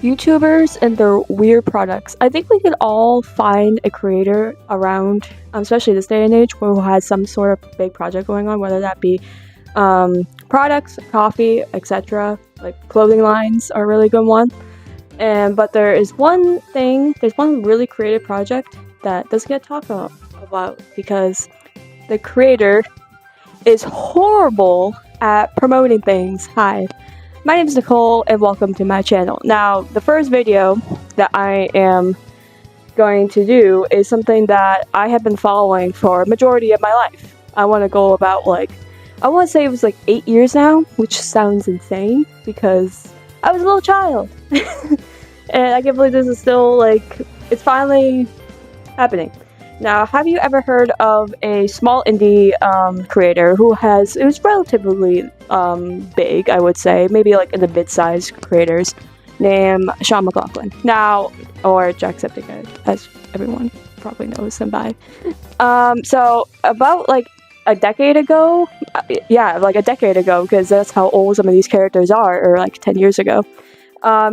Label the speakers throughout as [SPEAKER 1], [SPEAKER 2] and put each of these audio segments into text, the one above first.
[SPEAKER 1] YouTubers and their weird products. I think we could all find a creator around, especially this day and age, who has some sort of big project going on, whether that be products, coffee, etc. Like clothing lines are a really good one. But there's one really creative project that doesn't get talked about because the creator is horrible at promoting things. Hi, my name is Nicole and welcome to my channel. Now, the first video that I am going to do is something that I have been following for a majority of my life. I want to go about I want to say it was 8 years now, which sounds insane because I was a little child. And I can't believe this is still it's finally happening. Now, have you ever heard of a small indie creator it was relatively big, I would say, maybe in the mid-sized creators, named Sean McLaughlin. Now, or Jacksepticeye, as everyone probably knows him by. So about a decade ago, a decade ago, because that's how old some of these characters are, or 10 years ago,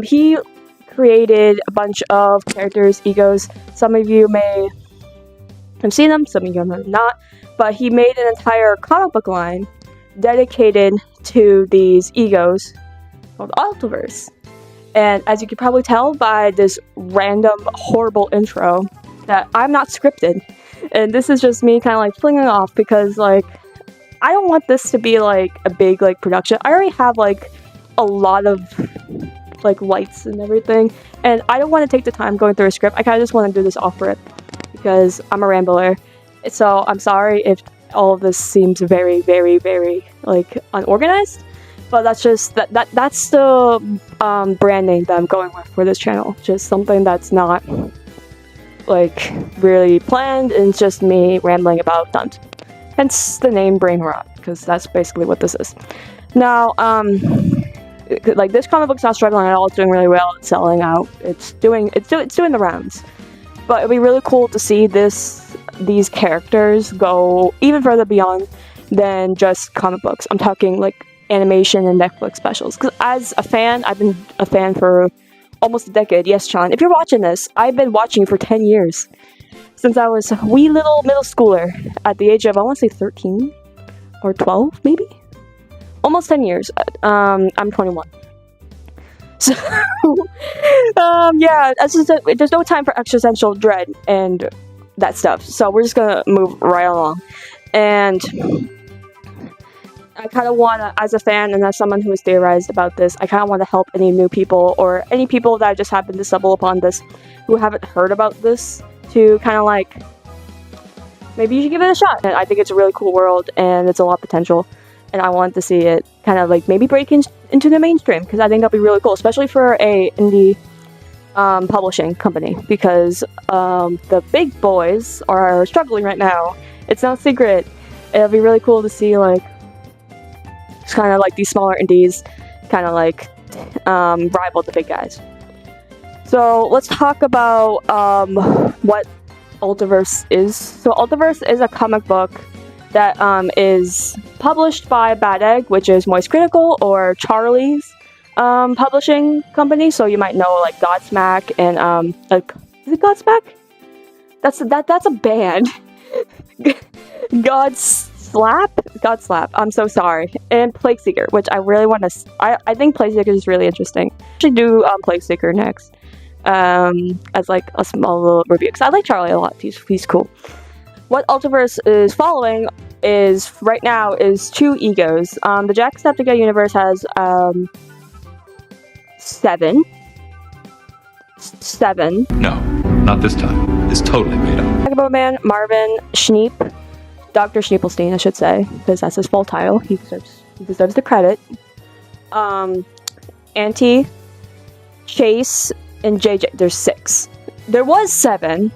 [SPEAKER 1] he created a bunch of characters, egos. Some of you may have seen them, some of you have not, but he made an entire comic book line dedicated to these egos called ALTRVERSE. And as you can probably tell by this random horrible intro, that I'm not scripted. And this is just me kind of flinging off because I don't want this to be a big production. I already have a lot of lights and everything, and I don't want to take the time going through a script. I kind of just want to do this off rip because I'm a rambler. So I'm sorry if all of this seems very, very, very unorganized, but that's just that's the brand name that I'm going with for this channel. Just something that's not really planned, and it's just me rambling about things. Hence the name Brain Rot, because that's basically what this is. Now, this comic book's not struggling at all. It's doing really well. It's selling out. It's doing the rounds. But it'd be really cool to see these characters go even further beyond than just comic books. I'm talking animation and Netflix specials. Because as a fan, I've been a fan for almost a decade. Yes, Sean, if you're watching this, I've been watching you for 10 years. Since I was a wee little middle schooler at the age of, I want to say 13 or 12, maybe? Almost 10 years. I'm 21. So, yeah, there's no time for existential dread and that stuff. So we're just gonna move right along. And I kind of want to, as a fan and as someone who has theorized about this, I kind of want to help any new people or any people that just happen to stumble upon this who haven't heard about this to kind of maybe you should give it a shot. And I think it's a really cool world and it's a lot of potential. And I want to see it kind of maybe break into the mainstream, because I think that'll be really cool, especially for a indie publishing company, because the big boys are struggling right now. It's no secret. It'll be really cool to see it's kind of these smaller indies kind of rival the big guys. So let's talk about what ALTRVERSE is. So ALTRVERSE is a comic book that is published by Bad Egg, which is Moist Critical or Charlie's publishing company. So you might know Godsmack and is it Godsmack? That's a band. Godslap. I'm so sorry. And Plague Seeker, which I really want to. I think Plague Seeker is really interesting. I should do Plague Seeker next as a small little review, because I like Charlie a lot. He's cool. What ALTRVERSE is following is right now is 2 egos. The Jacksepticeye universe has 7.
[SPEAKER 2] No, not this time. It's totally made up.
[SPEAKER 1] Vagabond Man, Marvin, Schneep, Dr. Schneeplestein, I should say, because that's his full title. He deserves the credit. Auntie, Chase, and JJ. There's 6. There was 7,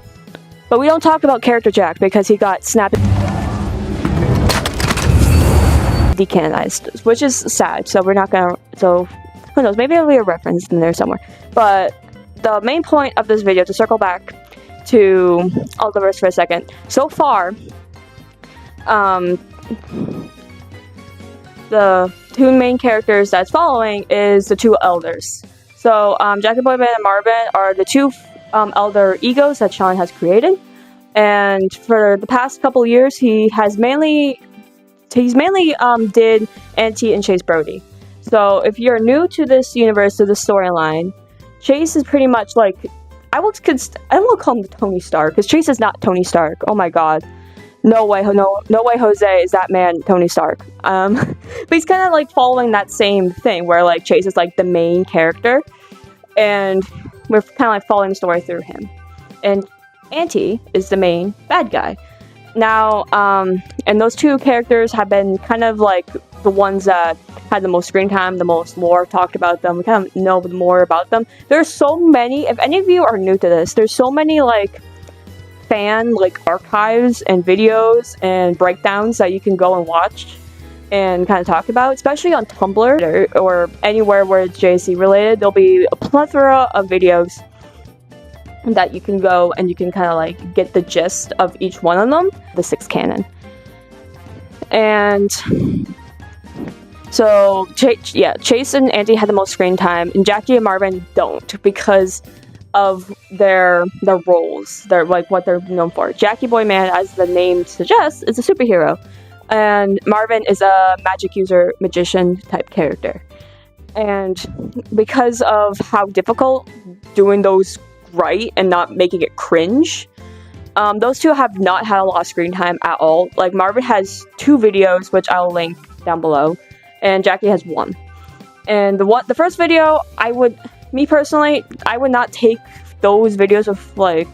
[SPEAKER 1] but we don't talk about Character Jack because he got snapped decanonized, which is sad. So we're not gonna. So who knows? Maybe there'll be a reference in there somewhere. But the main point of this video, to circle back to ALTRVERSE for a second. So far, the 2 main characters that's following is the 2 elders. So So, Jackie Boyman and Marvin are the two elder egos that Sean has created. And for the past couple years, he's mainly did Auntie and Chase Brody. So if you're new to this universe, to this storyline, Chase is pretty much like, I won't call him Tony Stark, because Chase is not Tony Stark. Oh my god. No way, Jose is that man Tony Stark. But he's kind of like following that same thing, where like Chase is like the main character, and we're kind of like following the story through him. And Auntie is the main bad guy. Now, and those two characters have been kind of like the ones that had the most screen time, the most lore talked about them. We kind of know more about them. There's so many, if any of you are new to this, there's so many like fan like archives and videos and breakdowns that you can go and watch and kind of talk about, especially on Tumblr or anywhere where it's JC related. There'll be a plethora of videos that you can go and you can kind of like get the gist of each one of them, the 6 canon. And so Chase and Auntie had the most screen time, and Jackie and Marvin don't, because of their roles, their like what they're known for. Jackie Boyman, as the name suggests, is a superhero, and Marvin is a magic user, magician type character. And because of how difficult doing those right and not making it cringe, those two have not had a lot of screen time at all. Like, Marvin has 2 videos, which I'll link down below, and Jackie has 1. And the first video, I would not take those videos with like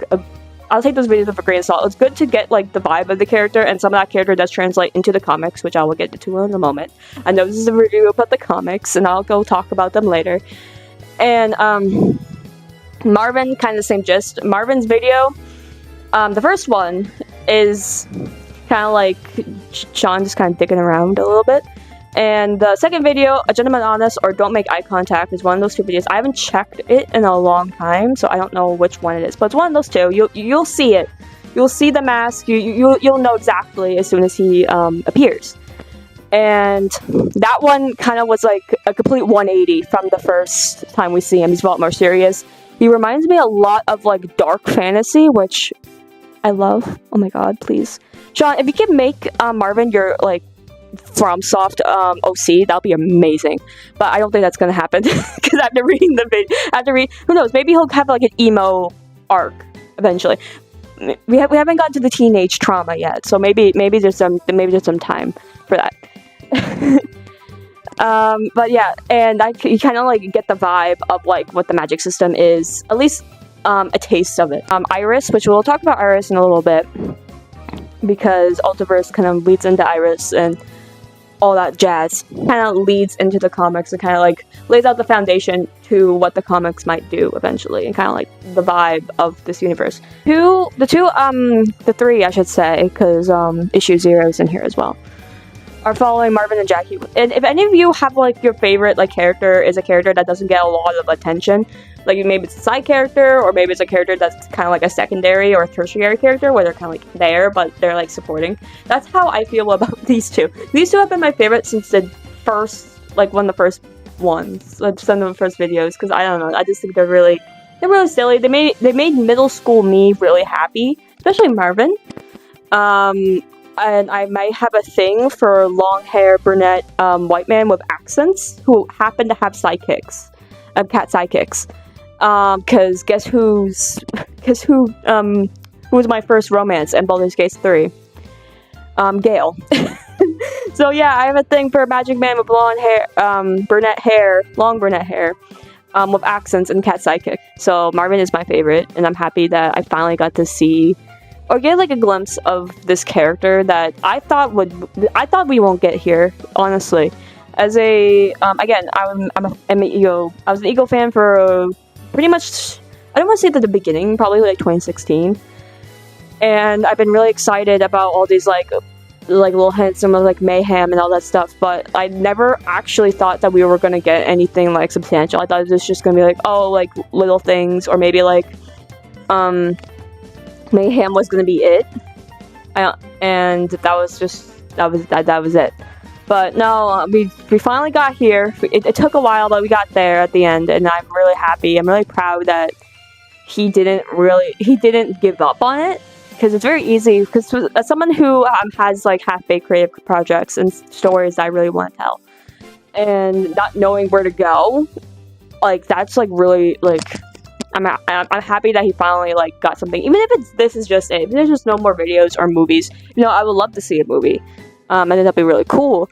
[SPEAKER 1] I'll take those videos with a grain of salt. It's good to get like the vibe of the character, and some of that character does translate into the comics, which I will get to in a moment. I know this is a review about the comics, and I'll go talk about them later. And Marvin, kind of the same gist. Marvin's video, the first one is kind of like Sean just kind of dicking around a little bit. And the second video, A Gentleman Honest or Don't Make Eye Contact, is one of those 2 videos. I haven't checked it in a long time, so I don't know which one it is. But it's one of those 2. You'll see it. You'll see the mask. You'll know exactly as soon as he appears. And that one kind of was like a complete 180 from the first time we see him. He's a lot more serious. He reminds me a lot of like dark fantasy, which I love. Oh my god, please. Sean, if you can make Marvin your like from Soft OC, that'll be amazing. But I don't think that's gonna happen, because after reading the video, who knows, maybe he'll have like an emo arc eventually. We haven't gotten to the teenage trauma yet, so maybe there's some time for that. But yeah, and you kind of like get the vibe of like what the magic system is, at least a taste of it. Iris, which we'll talk about Iris in a little bit, because ALTRVERSE kind of leads into Iris, and all that jazz kind of leads into the comics and kind of like lays out the foundation to what the comics might do eventually, and kind of like the vibe of this universe. The 3, I should say, because issue 0 is in here as well, are following Marvin and Jackie. And if any of you have like your favorite like character is a character that doesn't get a lot of attention, like maybe it's a side character, or maybe it's a character that's kind of like a secondary or tertiary character where they're kind of like there but they're like supporting, that's how I feel about these 2. These 2 have been my favorite since the first, like one of the first ones, like some of the first videos, because I don't know, I just think they're really silly. They made middle school me really happy, especially Marvin. And I might have a thing for long hair brunette white man with accents who happen to have sidekicks, cat sidekicks. Cause guess who was my first romance in Baldur's Gate 3? Gale. So yeah, I have a thing for a magic man with blonde hair, long brunette hair, with accents and cat sidekick. So Marvin is my favorite, and I'm happy that I finally got to see or get like a glimpse of this character that I thought we won't get here, honestly. As a again, I'm an Ego. I was an Ego fan for pretty much, I don't want to say at the beginning, probably like 2016. And I've been really excited about all these like little hints and like mayhem and all that stuff, but I never actually thought that we were gonna get anything like substantial. I thought it was just gonna be like, oh, like little things, or maybe like mayhem was gonna be it. And that was it. But no, we finally got here. It took a while, but we got there at the end, and I'm really happy. I'm really proud that he didn't give up on it, because it's very easy. Because as someone who has like half-baked creative projects and stories that I really want to tell, and not knowing where to go, like that's like really like I'm happy that he finally like got something. Even if this is just it, if there's just no more videos or movies, I would love to see a movie. And that'd be really cool.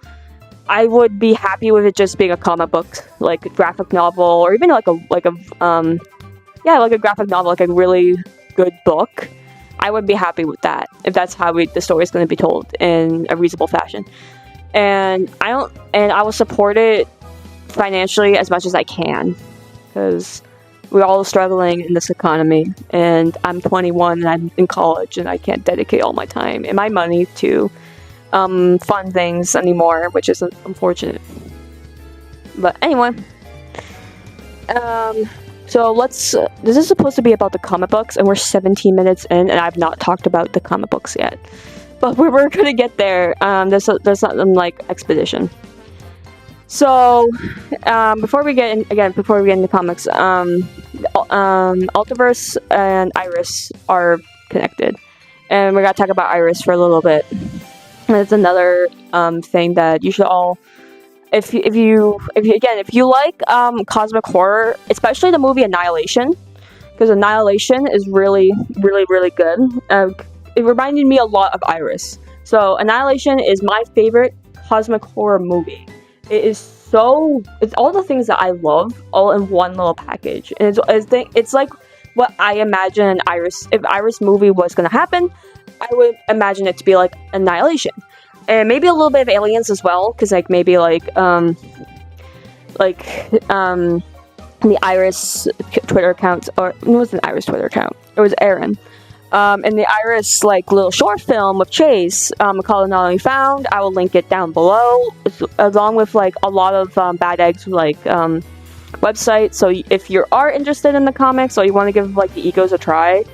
[SPEAKER 1] I would be happy with it just being a comic book, like a graphic novel, or even like a graphic novel, like a really good book. I would be happy with that if that's how the story is going to be told in a reasonable fashion. And I will support it financially as much as I can, because we're all struggling in this economy, and I'm 21 and I'm in college, and I can't dedicate all my time and my money to fun things anymore, which is unfortunate. But anyway, so this is supposed to be about the comic books, and we're 17 minutes in, and I've not talked about the comic books yet. But we're gonna get there. There's something like expedition. So, before we get into comics, ALTRVERSE and Iris are connected, and we're gonna talk about Iris for a little bit. And it's another thing that you should all, if you like cosmic horror, especially the movie Annihilation, because Annihilation is really, really, really good. It reminded me a lot of Iris. So Annihilation is my favorite cosmic horror movie. It's all the things that I love all in one little package, and it's like what I imagine if Iris movie was gonna happen. I would imagine it to be like Annihilation, and maybe a little bit of Aliens as well, because like maybe the Iris Twitter account, or it wasn't Iris Twitter account, it was Aaron. And the Iris like little short film with Chase, called Not Only Found. I will link it down below, along with like a lot of Bad Eggs like websites. So if you are interested in the comics, or you want to give like the Egos a try,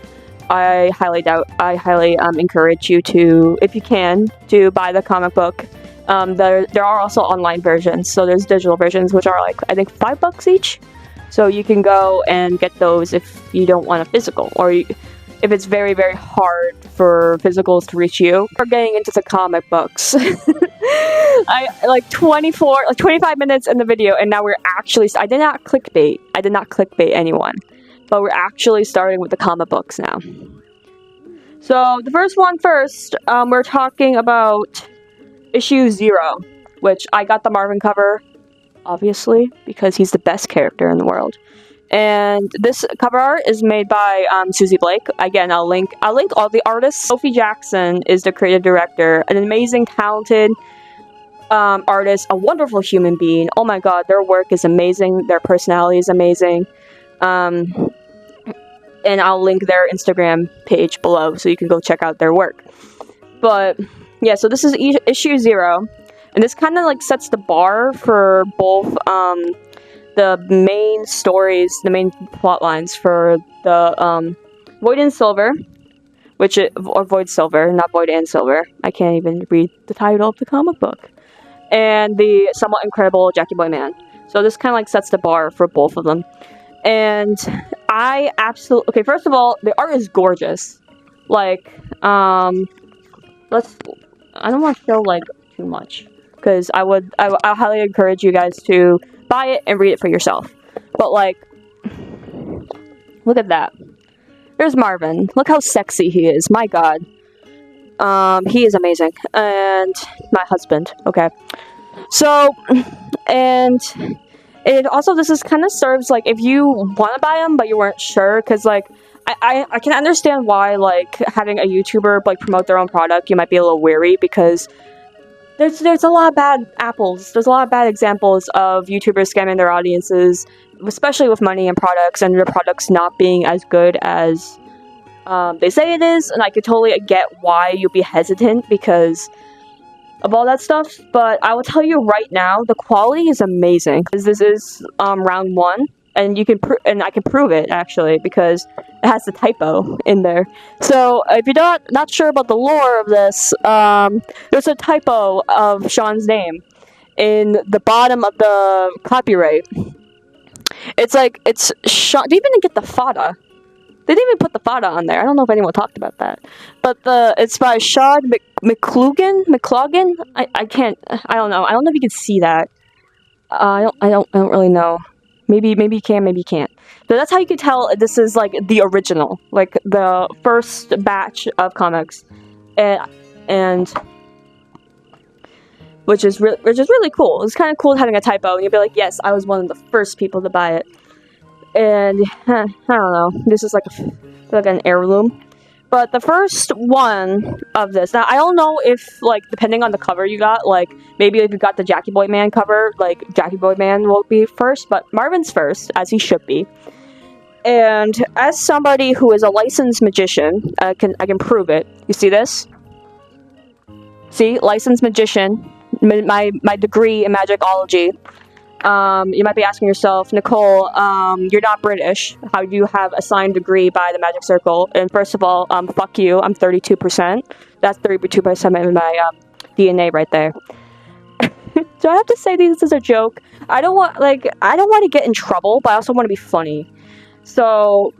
[SPEAKER 1] I highly encourage you to, if you can, to buy the comic book. There are also online versions, so there's digital versions which are like I think $5 each. So you can go and get those if you don't want a physical, or if it's very, very hard for physicals to reach you. We're getting into the comic books. I 25 minutes in the video, and now we're actually. I did not clickbait anyone, but we're actually starting with the comic books now. So the first one first, we're talking about issue 0, which I got the Marvin cover, obviously, because he's the best character in the world. And this cover art is made by Suzi Blake. Again, I'll link all the artists. Sophie Jackson is the creative director, an amazing, talented artist, a wonderful human being. Oh my god, their work is amazing. Their personality is amazing. And I'll link their Instagram page below, so you can go check out their work. But yeah, so this is issue 0, and this kind of like sets the bar for both the main stories, the main plot lines for the Void and Silver, or Void Silver, not Void and Silver. I can't even read the title of the comic book. And the somewhat incredible Jackie Boy Man. So this kind of like sets the bar for both of them. And I absolutely... Okay, first of all, the art is gorgeous. Like, I don't want to show, like, too much. Because I'll highly encourage you guys to buy it and read it for yourself. But, like, look at that. There's Marvin. Look how sexy he is. My god. He is amazing. And my husband. Okay. So, and it also, this is kind of serves, like, if you want to buy them, but you weren't sure, because, like, I can understand why, like, having a YouTuber, like, promote their own product, you might be a little wary, because there's a lot of bad apples. There's a lot of bad examples of YouTubers scamming their audiences, especially with money and products, and their products not being as good as they say it is, and I could totally get why you'd be hesitant because of all that stuff, but I will tell you right now, the quality is amazing, because this is round 1, and you can and I can prove it, actually, because it has the typo in there. So if you're not sure about the lore of this, there's a typo of Sean's name in the bottom of the copyright. It's like, it's Sean. They even get the fada. They didn't even put the fada on there. I don't know if anyone talked about that. But it's by Sean McCloughan. I can't. I don't know. I don't know if you can see that. I don't really know. Maybe you can, maybe you can't. But that's how you can tell this is like the original, like the first batch of comics, and which is really cool. It's kind of cool having a typo, and you'll be like, yes, I was one of the first people to buy it. And I don't know, this is like an heirloom. But the first one of this, now I don't know if, like, depending on the cover you got, like, maybe if you got the Jackie Boy Man cover, like, Jackie Boy Man will be first, but Marvin's first, as he should be. And as somebody who is a licensed magician, I can prove it. You see this? See? Licensed magician. My degree in magicology. You might be asking yourself, Nicole, you're not British. How do you have a signed degree by the Magic Circle? And first of all, fuck you. I'm 32%. That's 32% of my DNA right there. Do I have to say this is a joke? I don't want to get in trouble, but I also want to be funny. So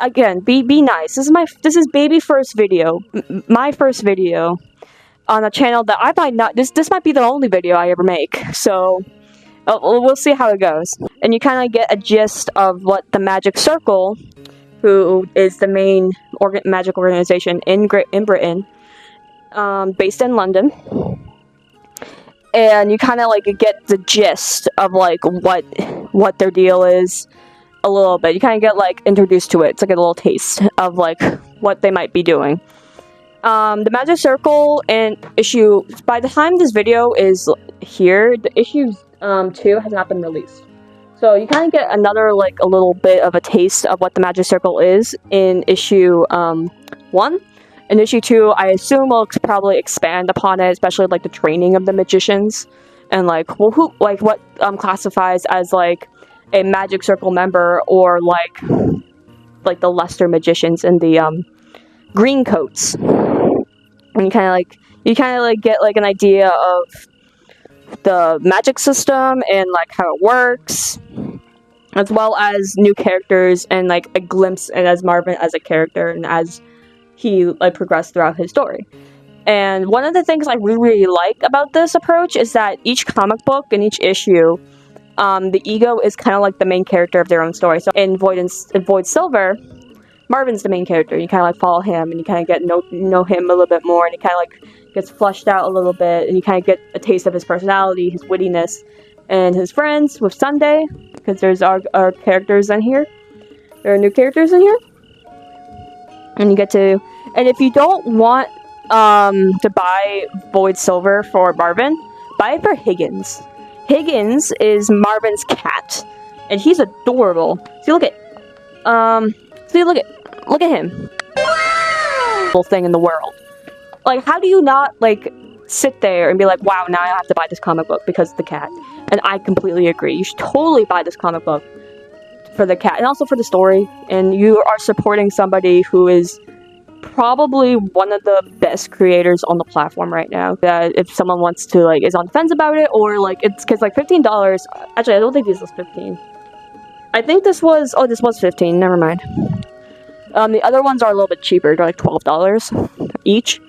[SPEAKER 1] again, be nice. This is baby first video, my first video on a channel that I might not. This might be the only video I ever make. So. We'll see how it goes. And you kind of get a gist of what the Magic Circle, who is the main magic organization in Britain, based in London. And you kind of like get the gist of like what their deal is a little bit. You kind of get like introduced to it. It's like a little taste of like what they might be doing. The Magic Circle and issue, by the time this video is here, the issue 2 has not been released. So you kind of get another, like, a little bit of a taste of what the Magic Circle is in issue 1. In issue 2, I assume we'll probably expand upon it, especially, like, the training of the magicians. And, like, well, what classifies as, like, a Magic Circle member, or, like the lesser magicians in the, green coats. And you kind of, like, get, like, an idea of the magic system and like how it works, as well as new characters and like a glimpse and as Marvin as a character and as he like progressed throughout his story. And one of the things I really like about this approach is that each comic book and each issue, the ego is kind of like the main character of their own story. So in Void Silver, Marvin's the main character. You kind of like follow him and you kind of get know him a little bit more, and he kind of like gets fleshed out a little bit, and you kind of get a taste of his personality, his wittiness, and his friends with Sunday, because there's our characters in here. There are new characters in here. And you get to, and if you don't want to buy Void Silver for Marvin, buy it for Higgins. Higgins is Marvin's cat, and he's adorable. See, look at him. Wow! Thing in the world. Like, how do you not, like, sit there and be like, wow, now I have to buy this comic book because of the cat? And I completely agree. You should totally buy this comic book for the cat and also for the story. And you are supporting somebody who is probably one of the best creators on the platform right now. That if someone wants to, like, is on the fence about it, or, like, it's because, like, $15. Actually, I don't think this was 15. I think this was 15. Never mind. The other ones are a little bit cheaper. They're like $12 each.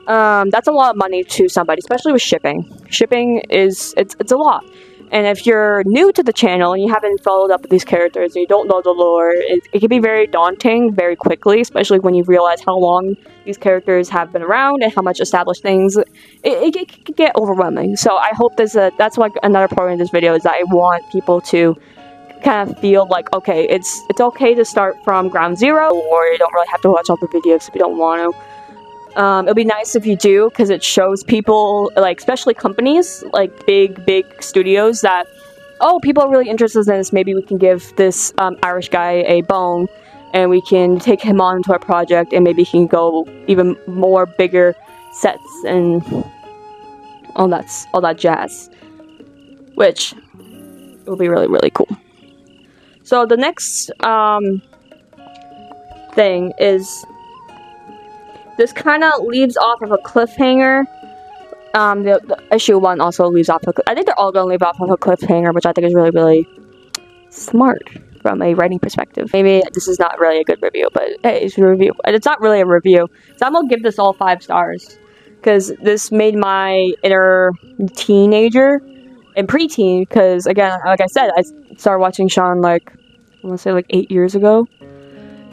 [SPEAKER 1] That's a lot of money to somebody, especially with shipping. Shipping it's a lot. And if you're new to the channel and you haven't followed up with these characters and you don't know the lore, it can be very daunting very quickly, especially when you realize how long these characters have been around and how much established things. It can get overwhelming. So I hope that's like another part of this video, is that I want people to kind of feel like, okay, it's okay to start from ground zero, or you don't really have to watch all the videos if you don't want to. It'll be nice if you do, because it shows people, like, especially companies, like big studios, that, oh, people are really interested in this, maybe we can give this Irish guy a bone, and we can take him on into our project, and maybe he can go even more bigger sets, and all that jazz. Which will be really, really cool. So the next thing is this kind of leaves off of a cliffhanger. The issue 1 also leaves off. I think they're all gonna leave off of a cliffhanger, which I think is really, really smart from a writing perspective. Maybe this is not really a good review, but hey, it's a review, and it's not really a review. So I'm gonna give this all 5 stars because this made my inner teenager and preteen. Because again, like I said, I started watching Sean like I want to say like 8 years ago,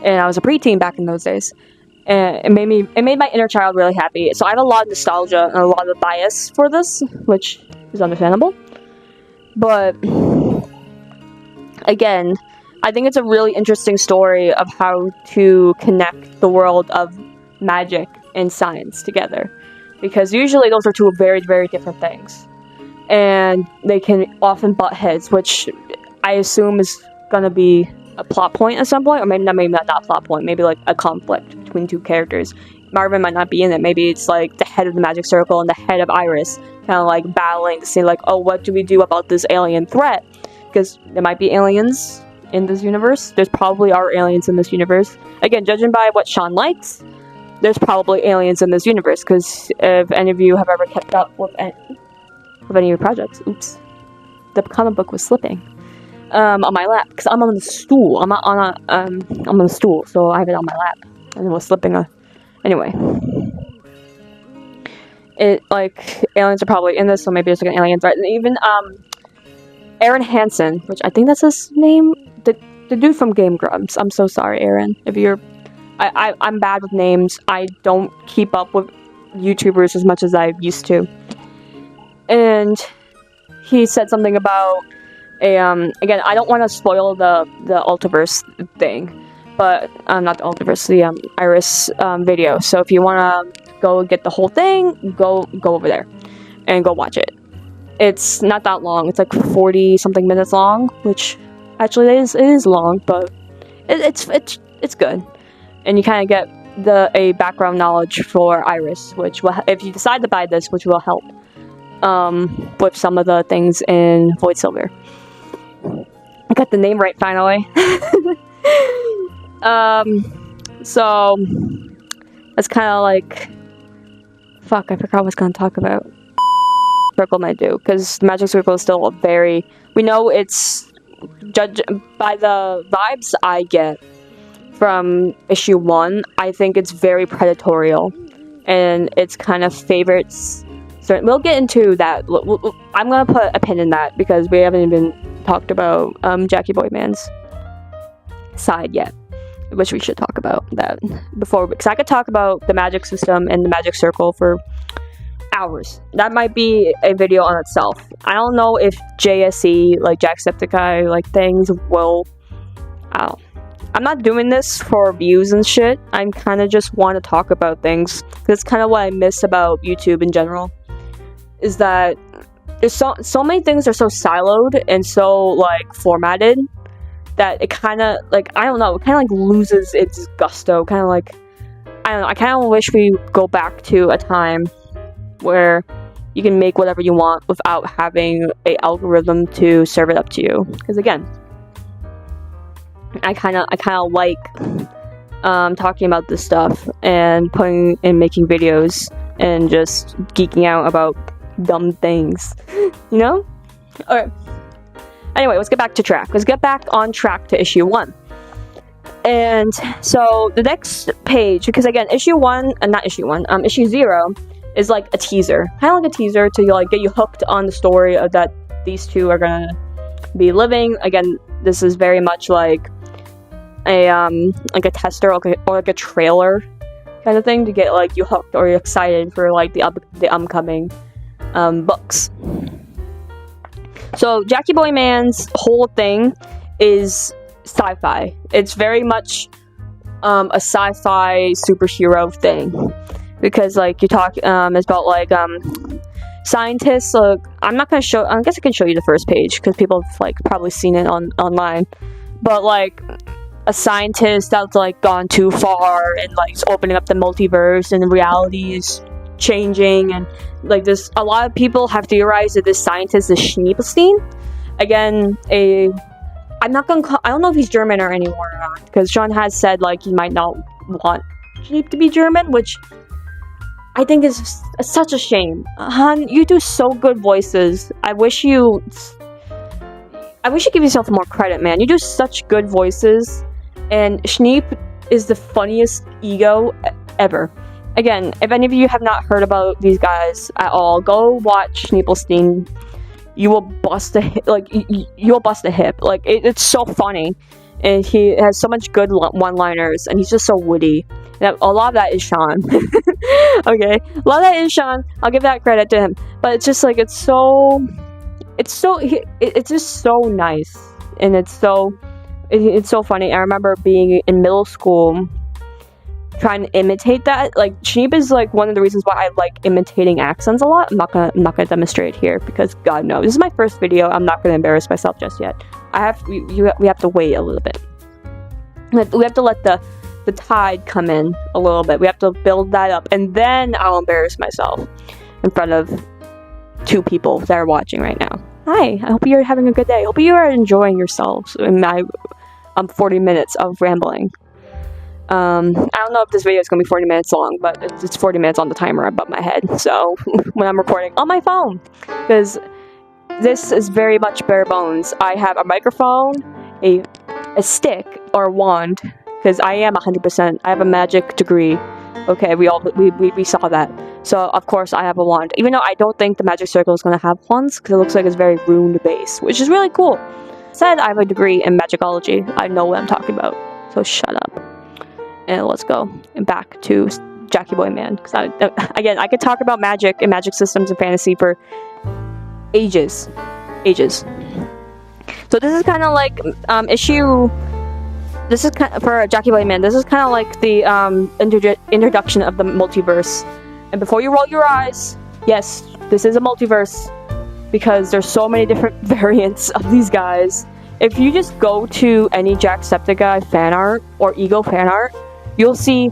[SPEAKER 1] and I was a preteen back in those days. And it made my inner child really happy. So I have a lot of nostalgia and a lot of bias for this, which is understandable. But again, I think it's a really interesting story of how to connect the world of magic and science together. Because usually those are two very, very different things. And they can often butt heads, which I assume is gonna be a plot point at some point, or maybe not a plot point, maybe like a conflict between two characters. Marvin might not be in it. Maybe it's like the head of the magic circle and the head of Iris kind of like battling to see like, oh, what do we do about this alien threat? Because there might be aliens in this universe. There's probably are aliens in this universe. Again, judging by what Sean likes, there's probably aliens in this universe. Because if any of you have ever kept up with any of your projects, oops, the comic book was slipping. On my lap, because I'm on the stool. I'm on the stool, so I have it on my lap, and it was slipping. Anyway, it like aliens are probably in this, so maybe there's like an alien threat, and even Aaron Hansen, which I think that's his name, the dude from Game Grumps. I'm so sorry, Aaron. If you're, I'm bad with names. I don't keep up with YouTubers as much as I used to, and he said something about. Again, I don't want to spoil the ALTRVERSE thing, but not the ALTRVERSE, the Iris video. So if you want to go get the whole thing, go over there and go watch it. It's not that long. It's like 40 something minutes long, which actually it is long, but it's good, and you kind of get a background knowledge for Iris, which will, if you decide to buy this, which will help with some of the things in Void Silver. I got the name right finally. So it's kind of like, fuck, I forgot what I was gonna talk about. Circle might do, because the Magic Circle is still we know it's judged by the vibes I get from issue 1. I think it's very predatorial, and it's kind of favorites. So we'll get into that. I'm gonna put a pin in that because we haven't even talked about Jackie Boy Man's side yet, which we should talk about that before, because I could talk about the magic system and the magic circle for hours. That might be a video on itself. I don't know if JSE, like Jacksepticeye, like things will. I'm not doing this for views and shit. I kind of just want to talk about things. That's kind of what I miss about YouTube in general. Is that there's so many things are so siloed and so like formatted that it kind of like, I don't know, it kind of like loses its gusto. Kind of like, I don't know, I kind of wish we go back to a time where you can make whatever you want without having a algorithm to serve it up to you. Because again, I kind of like talking about this stuff and making videos and just geeking out about dumb things, you know? Alright. Anyway, let's get back to track. Let's get back on track to issue 1. And so the next page, because again, issue 0 is like a teaser. Kind of like a teaser to like get you hooked on the story of that these two are gonna be living. Again, this is very much like a tester or like a trailer kind of thing to get like you hooked or you're excited for like the upcoming books. So Jackie Boy Man's whole thing is sci-fi. It's very much a sci-fi superhero thing, because like you talk it's about like scientists. I'm not gonna show. I guess I can show you the first page because people have like probably seen it online, but like a scientist that's like gone too far and like is opening up the multiverse and reality is changing, and like this, a lot of people have theorized that this scientist is Schneebelstein, again a I'm not gonna call, I don't know if he's German or anymore or not, because Sean has said, like, he might not want Schneep to be German, which I think is such a shame. Hun, you do so good voices. I wish you give yourself more credit, man. You do such good voices, and Schneep is the funniest ego ever. Again, if any of you have not heard about these guys at all, go watch Schneepelstein. You will bust a hip, like, you'll bust a hip. Like, it's so funny, and he has so much good one-liners, and he's just so witty. And a lot of that is Sean. Okay, a lot of that is Sean. I'll give that credit to him. But it's just like, it's just so nice, and it's so funny. I remember being in middle school trying to imitate that. Like, Schneep is like one of the reasons why I like imitating accents a lot. I'm not gonna demonstrate here because God knows this is my first video. I'm not gonna embarrass myself just yet. We have to wait a little bit. We have to let the tide come in a little bit. We have to build that up, and then I'll embarrass myself in front of 2 people that are watching right now. Hi, I hope you're having a good day. I hope you are enjoying yourselves in my 40 minutes of rambling. I don't know if this video is going to be 40 minutes long, but it's 40 minutes on the timer above my head, so when I'm recording on my phone, because this is very much bare bones. I have a microphone, a stick, or a wand, because I am 100%, I have a magic degree. Okay, we saw that. So, of course, I have a wand. Even though I don't think the magic circle is going to have wands, because it looks like it's very rune-based, which is really cool. Said I have a degree in magicology. I know what I'm talking about. So, shut up. And let's go. And back to Jackie Boy Man. Because, again, I could talk about magic and magic systems and fantasy for ages. Ages. So, this is kind of like this is kind of, for Jackie Boy Man, this is kind of like the introduction of the multiverse. And before you roll your eyes, yes, this is a multiverse, because there's so many different variants of these guys. If you just go to any Jacksepticeye fan art or Ego fan art, you'll see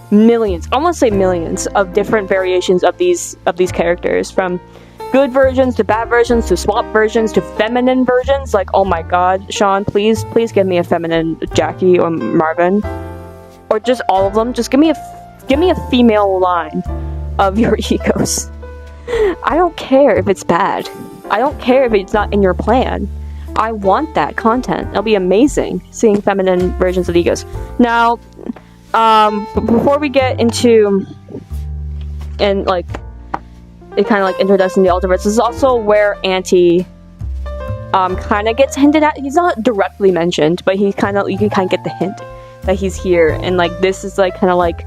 [SPEAKER 1] millions, I want to say millions, of different variations of these characters, from good versions to bad versions to swap versions to feminine versions. Like, oh my god, Sean, please give me a feminine Jackie or Marvin, or just all of them. Just give me a female line of your egos. I don't care if it's bad. I don't care if it's not in your plan. I want that content. It'll be amazing seeing feminine versions of egos. Now, before we get into, and like, it kind of like introducing the ALTRVERSE, this is also where Auntie kind of gets hinted at. He's not directly mentioned, but you can kind of get the hint that he's here, and like this is like kind of like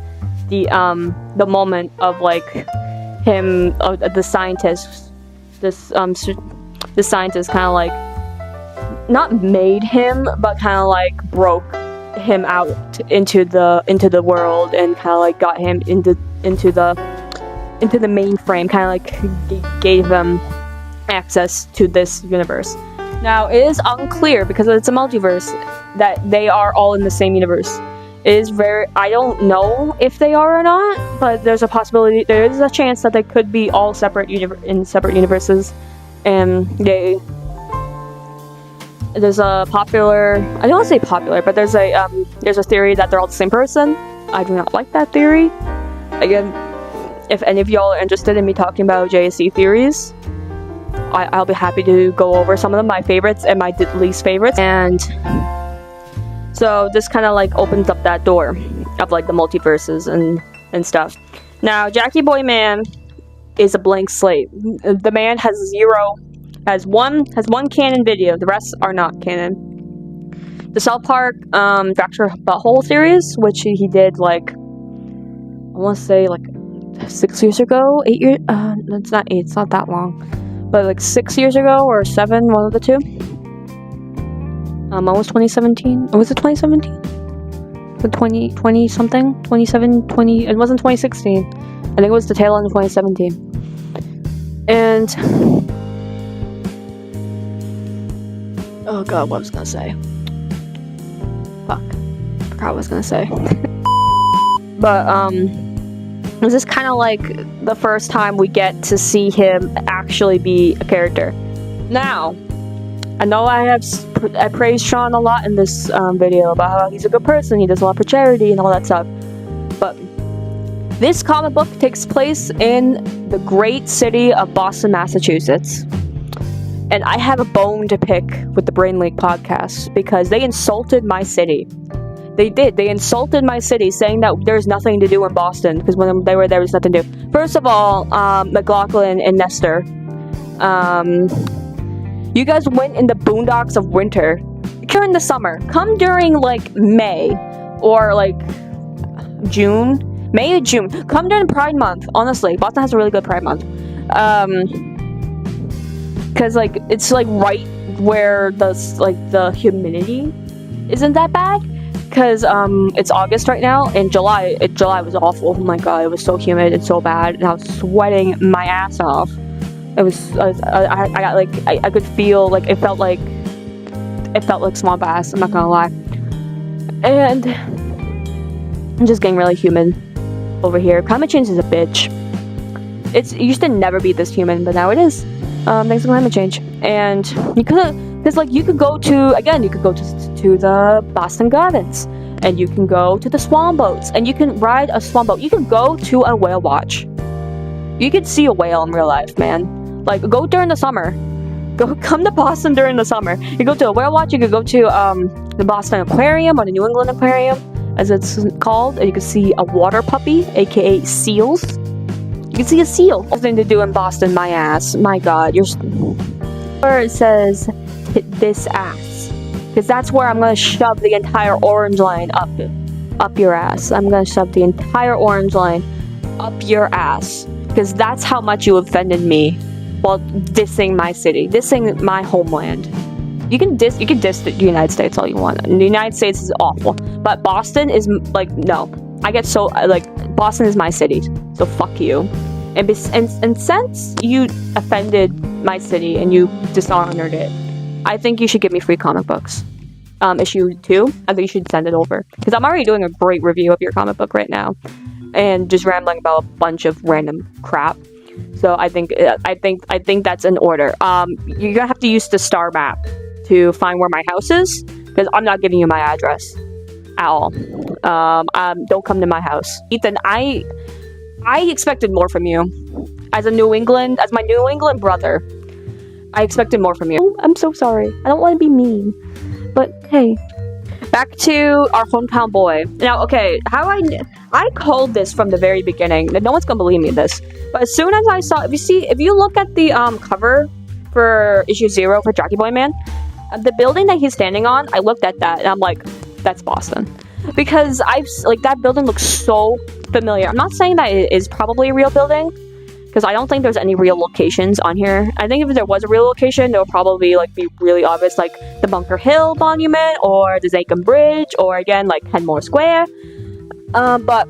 [SPEAKER 1] the moment of like him, the scientist, the scientist kind of like not made him, but kind of like broke him out into the world, and kind of like got him into the mainframe, kind of like gave them access to this universe. Now, it is unclear, because it's a multiverse, that they are all in the same universe. It is I don't know if they are or not, but there's a possibility, there is a chance that they could be all separate in separate universes, and there's a popular, I don't want to say popular, but there's a theory that they're all the same person. I do not like that theory. Again, if any of y'all are interested in me talking about JSC theories, I'll be happy to go over some of them, my favorites and my least favorites. And so this kind of like opens up that door of like the multiverses and stuff. Now, Jackie Boy Man is a blank slate. The man has one canon video. The rest are not canon. The South Park Fracture Butthole series, which he did like, I want to say like 6 years ago, 8 years, it's not 8, it's not that long, but like 6 years ago, or 7, one of the two. Almost 2017, or was it 2017? The 20 something? 27, 20, it wasn't 2016. I think it was the tail end of 2017. And, oh god, what was I gonna say? Fuck. Forgot what I was gonna say. But, this is kind of like the first time we get to see him actually be a character. Now, I know I praised Sean a lot in this video about how he's a good person, he does a lot for charity and all that stuff. But this comic book takes place in the great city of Boston, Massachusetts. And I have a bone to pick with the Brain League podcast because they insulted my city. They did. They insulted my city, saying that there's nothing to do in Boston because when they were there was nothing to do. First of all, McLaughlin and Nestor, you guys went in the boondocks of winter during the summer. Come during like May or like June. May or June. Come during Pride Month. Honestly, Boston has a really good Pride Month. Because like it's like right where the humidity isn't that bad. Because it's August right now, and July was awful. Oh my god, it was so humid and so bad, and I was sweating my ass off. It was I got like I could feel like it felt like swamp ass. I'm not gonna lie, and I'm just getting really humid over here. Climate change is a bitch. It used to never be this humid, but now it is. Thanks to climate change. And you could go to the Boston Gardens, and you can go to the swan boats, and you can ride a swan boat. You can go to a whale watch. You could see a whale in real life, man. Like, go during the summer. Come to Boston during the summer. You go to a whale watch. You could go to the Boston Aquarium or the New England Aquarium, as it's called, and you can see a water puppy, aka seals. You can see a seal. Nothing to do in Boston, my ass. My god, where it says hit this ass, because that's where I'm gonna shove the entire orange line up your ass. I'm gonna shove the entire orange line up your ass, because that's how much you offended me while dissing my city, dissing my homeland. You can diss the United States all you want. The United States is awful, but Boston is like, no. I get so Boston is my city, so fuck you. And since you offended my city and you dishonored it, I think you should give me free comic books. Issue 2, I think you should send it over, because I'm already doing a great review of your comic book right now, and just rambling about a bunch of random crap. So I think that's in order. You're gonna have to use the star map to find where my house is, because I'm not giving you my address at all. Don't come to my house, Ethan. I expected more from you. As my New England brother, I expected more from you. Oh, I'm so sorry. I don't want to be mean, but hey. Back to our hometown boy. Now, okay, I called this from the very beginning. No one's gonna believe me this, but as soon as I saw, if you look at the cover for issue 0 for Jackie Boy Man, the building that he's standing on, I looked at that and I'm like, that's Boston, because that building looks so familiar. I'm not saying that it is probably a real building, because I don't think there's any real locations on here. I think if there was a real location, it would probably be really obvious, like the Bunker Hill Monument or the Zakim Bridge, or again like Kenmore Square. But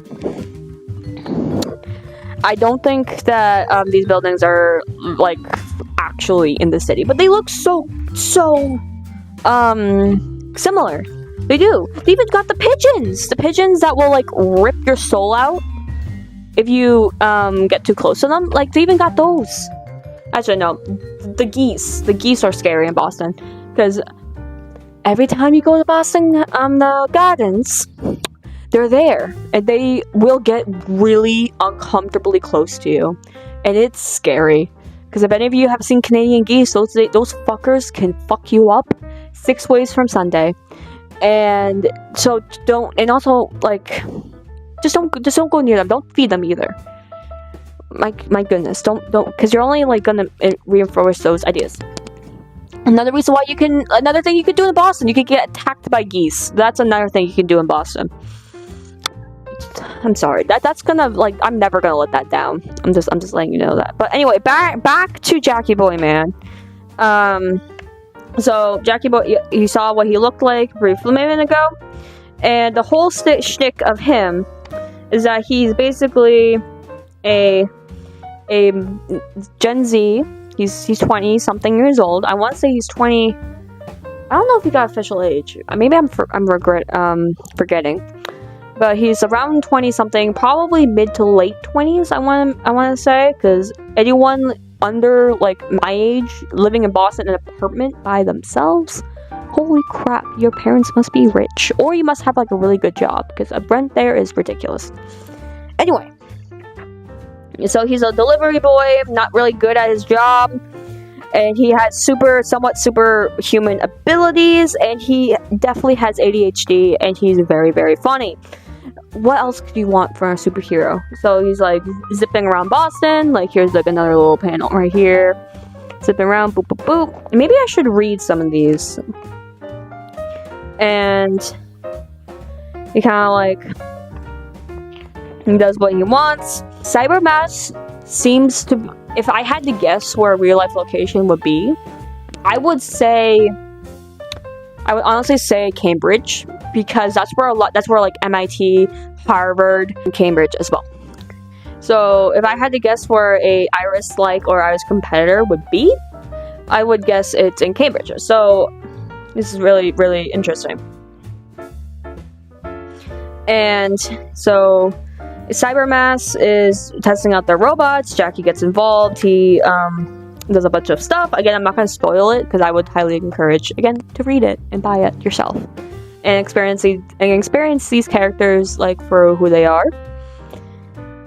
[SPEAKER 1] I don't think that these buildings are like actually in the city, but they look so similar. They do. They even got the pigeons that will like rip your soul out if you get too close to them. Like, they even got those. Actually, no, the geese are scary in Boston, because every time you go to Boston the Gardens, they're there, and they will get really uncomfortably close to you, and it's scary. Because if any of you have seen Canadian geese, those fuckers can fuck you up 6 ways from Sunday. And so don't go near them. Don't feed them either. My goodness, don't, because you're only like gonna reinforce those ideas. Another thing you could do in Boston, you could get attacked by geese. That's another thing you can do in Boston. I'm sorry. That's gonna, like, I'm never gonna let that down. I'm just letting you know that. But anyway, back to Jackie Boy Man. So Jackie Boy, you saw what he looked like briefly a minute ago, and the whole shtick of him is that he's basically a Gen Z. He's 20 something years old. I want to say he's 20. I don't know if he got official age. Maybe I'm forgetting. But he's around 20 something, probably mid to late 20s. I want to say, because anyone under like my age living in Boston in an apartment by themselves. Holy crap, your parents must be rich, or you must have like a really good job, because a rent there is ridiculous. Anyway, so he's a delivery boy, not really good at his job, and he has somewhat superhuman abilities, and he definitely has ADHD, and he's very, very funny. What else could you want from a superhero? So he's like zipping around Boston, like here's like another little panel right here, zipping around, boop, boop, boop. Maybe I should read some of these. And he kind of like, he does what he wants. Cybermass seems to, if I had to guess where a real life location would be, I would honestly say Cambridge, because that's where like MIT, Harvard, and Cambridge as well. So if I had to guess where a Iris-like or Iris competitor would be, I would guess it's in Cambridge. So this is really, really interesting. And so Cybermass is testing out their robots. Jackie gets involved. He does a bunch of stuff. Again, I'm not going to spoil it, because I would highly encourage, again, to read it and buy it yourself. And experience these characters like for who they are.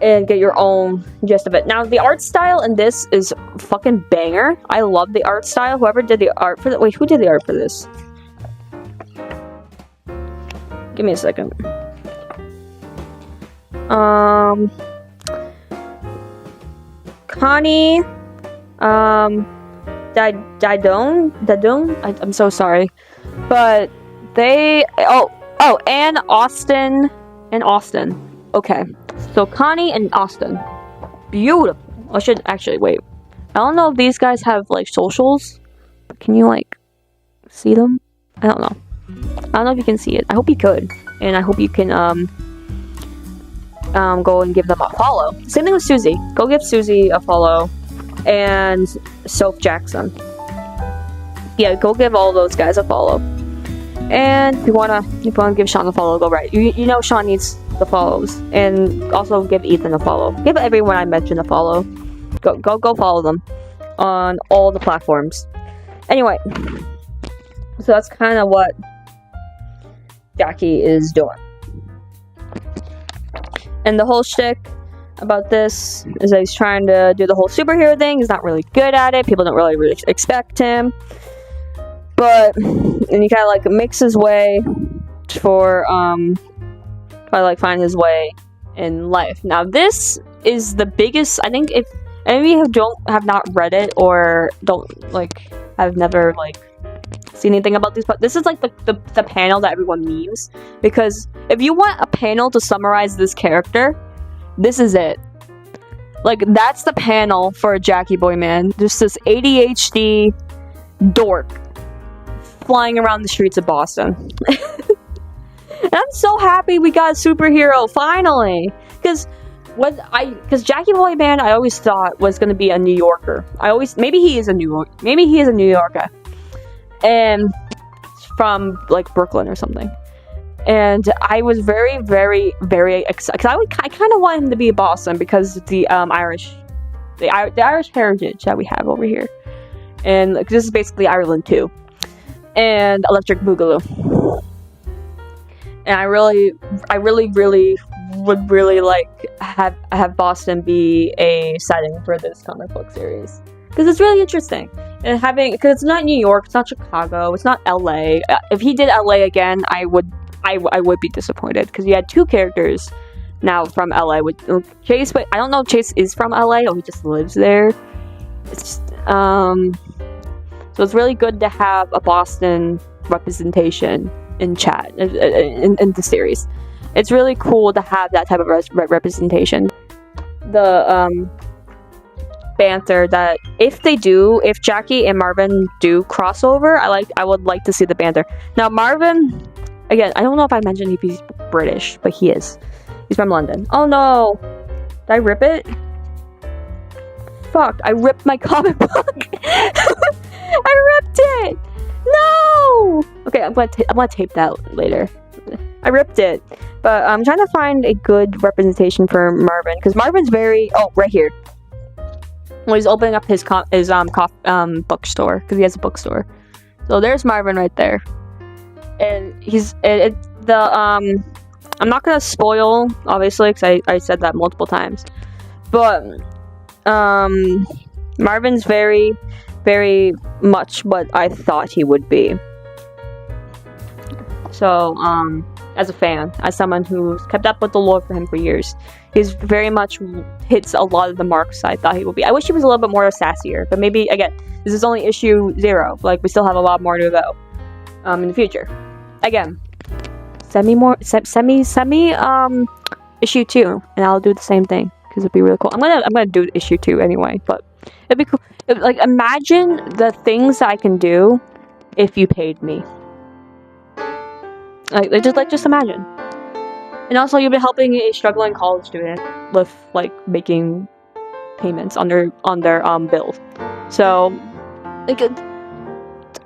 [SPEAKER 1] And get your own gist of it. Now, the art style in this is fucking banger. I love the art style. Whoever did the art for that. Wait, who did the art for this? Give me a second. Connie. Dadone. I'm so sorry. But they. Oh, and Austin. Okay. So Connie and Austin. Beautiful. I should actually wait. I don't know if these guys have like socials, but can you like see them? I don't know. I don't know if you can see it. I hope you could. And I hope you can go and give them a follow. Same thing with Suzi. Go give Suzi a follow. And Soph Jackson. Yeah, go give all those guys a follow. And if you wanna give Sean a follow, go right. You know Sean needs the follows, and also give Ethan a follow. Give everyone I mentioned a follow. Go follow them on all the platforms. Anyway, so that's kind of what Jackie is doing. And the whole shtick about this is that he's trying to do the whole superhero thing. He's not really good at it. People don't really expect him. But, and he kind of like makes his way for, like find his way in life. Now, this is the biggest, I think, if any of you have not read it or have never seen anything about these, but this is like the panel that everyone memes, because if you want a panel to summarize this character, this is it. Like, that's the panel for a Jackie Boy Man. Just this ADHD dork flying around the streets of Boston. And I'm so happy we got a superhero finally, because Jackie Boy Man I always thought was going to be a New Yorker. Maybe he is a New Yorker, and from like Brooklyn or something. And I was very, very, very excited, because I kind of want him to be Boston because of the Irish heritage that we have over here, and this is basically Ireland too, and Electric Boogaloo. And I really would really like have Boston be a setting for this comic book series, because it's really interesting. And because it's not New York, it's not Chicago, it's not LA. If he did LA again, I would be disappointed, because he had two characters now from LA with Chase, but I don't know if Chase is from LA or he just lives there. It's just so it's really good to have a Boston representation in chat in the series. It's really cool to have that type of representation. The banter that if Jackie and Marvin do crossover, I would like to see the banter. Now Marvin, again, I don't know if I mentioned if he's British, but he is. He's from London. Oh no! Did I rip it? Fuck! I ripped my comic book. I ripped it. No! Okay, I'm gonna tape that later. I ripped it, but I'm trying to find a good representation for Marvin, because Marvin's very right here. Well, he's opening up his bookstore, because he has a bookstore. So there's Marvin right there, and I'm not gonna spoil, obviously, because I said that multiple times, but Marvin's very, very much what I thought he would be. So, as a fan, as someone who's kept up with the lore for him for years, he's very much hits a lot of the marks I thought he would be. I wish he was a little bit more sassier, but maybe, again, this is only issue 0. Like, we still have a lot more to go in the future. Again, send me issue 2, and I'll do the same thing, because it'd be really cool. I'm gonna do issue 2 anyway, but it'd be cool. Like, imagine the things that I can do if you paid me. Just imagine. And also, you'll be helping a struggling college student with, like, making payments on their bill. So, like,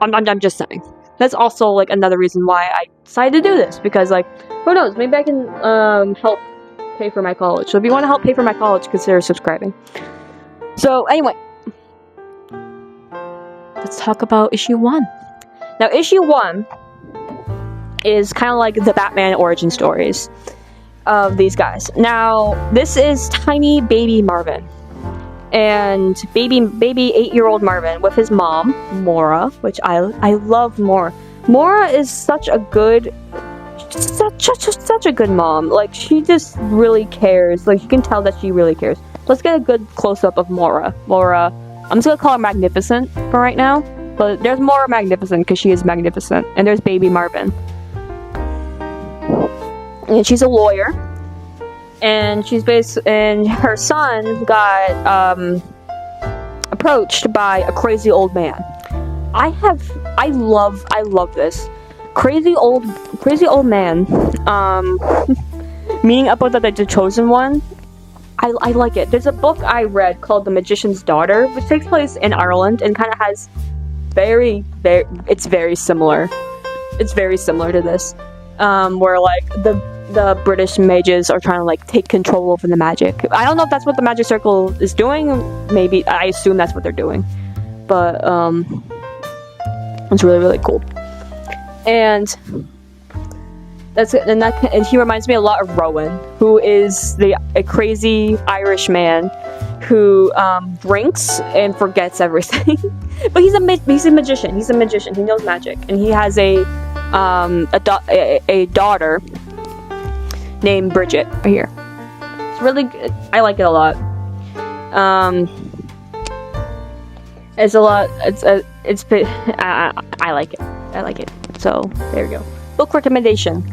[SPEAKER 1] I'm just saying. That's also, like, another reason why I decided to do this, because, like, who knows, maybe I can help pay for my college. So if you want to help pay for my college, consider subscribing. So anyway, let's talk about issue 1. Now, issue 1 is kind of like the Batman origin stories of these guys. Now, this is tiny baby Marvin, and baby 8-year-old Marvin with his mom, Maura, which I love Maura. Maura is such a good mom. Like, she just really cares. Like, you can tell that she really cares. Let's get a good close-up of Maura. Maura, I'm just gonna call her Magnificent for right now, but there's Maura Magnificent because she is magnificent, and there's baby Marvin. And she's a lawyer, and and her son got approached by a crazy old man. I love this crazy old man. Meaning up with the chosen one. I like it. There's a book I read called The Magician's Daughter, which takes place in Ireland and kind of has it's very similar. It's very similar to this, where, like, the British mages are trying to, like, take control over the magic. I don't know if that's what the Magic Circle is doing. Maybe, I assume that's what they're doing. But, it's really, really cool. And and he reminds me a lot of Rowan, who is a crazy Irish man who drinks and forgets everything. But he's a magician. He's a magician. He knows magic, and he has a daughter named Bridget right here. It's really good. I like it a lot. It's a lot. I like it. I like it. So there you go. Book recommendation.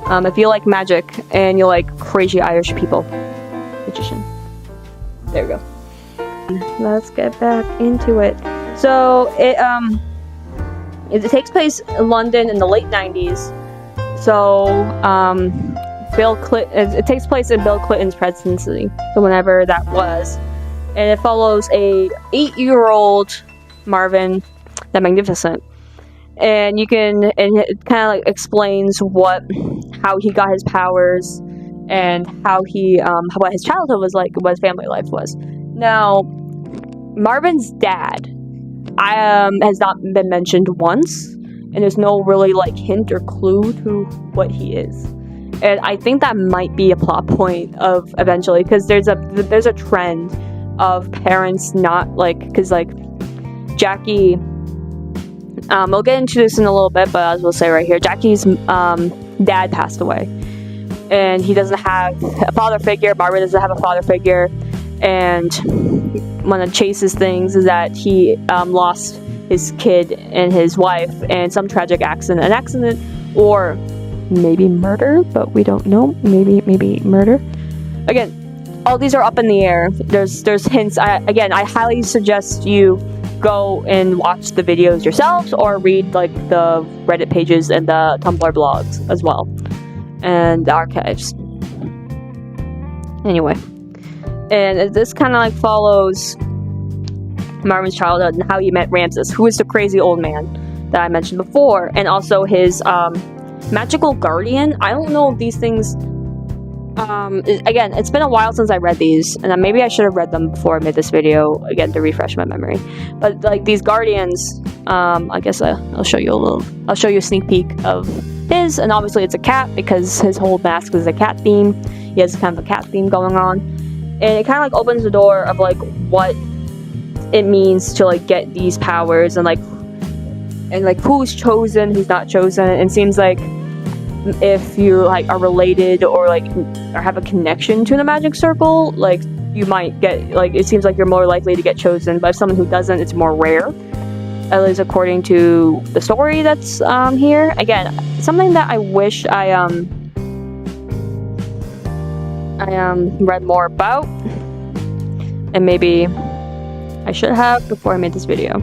[SPEAKER 1] If you like magic and you like crazy Irish people, magician. There we go. Let's get back into it. So it takes place in London in the late 90s. So it takes place in Bill Clinton's presidency, so whenever that was, and it follows a 8-year-old Marvin the Magnificent. And it kind of, like, explains how he got his powers, and how what his childhood was like, what his family life was. Now, Marvin's dad has not been mentioned once, and there's no really, like, hint or clue to what he is. And I think that might be a plot point of eventually, because there's a trend of parents not, like, because, like, Jackie. We'll get into this in a little bit, but as we'll say right here, Jackie's dad passed away, and he doesn't have a father figure. Marvin doesn't have a father figure, and one of Chase's things is that he lost his kid and his wife in some tragic accident, or maybe murder, but we don't know. Maybe murder. Again, all these are up in the air. There's hints. I highly suggest you go and watch the videos yourselves, or read, like, the Reddit pages and the Tumblr blogs as well, and the archives. Anyway, and this kind of, like, follows Marvin's childhood and how he met Ramses, who is the crazy old man that I mentioned before, and also his magical guardian. I don't know if these things Again, it's been a while since I read these, and maybe I should have read them before I made this video, again, to refresh my memory. But, like, these guardians, I guess I'll show you a sneak peek of his, and obviously it's a cat, because his whole mask is a cat theme. He has kind of a cat theme going on. And it kind of, like, opens the door of, like, what it means to, like, get these powers, and, like, who's chosen, who's not chosen. And it seems like if you, like, are related or, like, or have a connection to the magic circle, like, you might get, like, it seems like you're more likely to get chosen. But if someone who doesn't, it's more rare, at least according to the story that's here. Again, something that I wish I read more about, and maybe I should have before I made this video.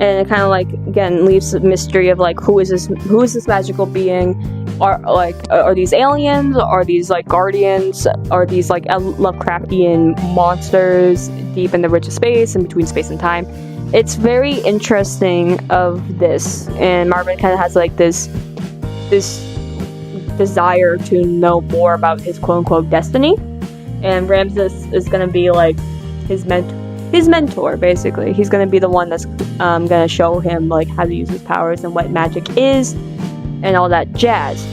[SPEAKER 1] And it kind of, like, again, leaves the mystery of, like, who is this magical being? Are these aliens? Are these, like, guardians? Are these, like, Lovecraftian monsters deep in the reach of space and between space and time? It's very interesting of this, and Marvin kind of has, like, this desire to know more about his quote-unquote destiny, and Ramses is gonna be, like, his mentor, basically. He's gonna be the one that's gonna show him, like, how to use his powers and what magic is and all that jazz.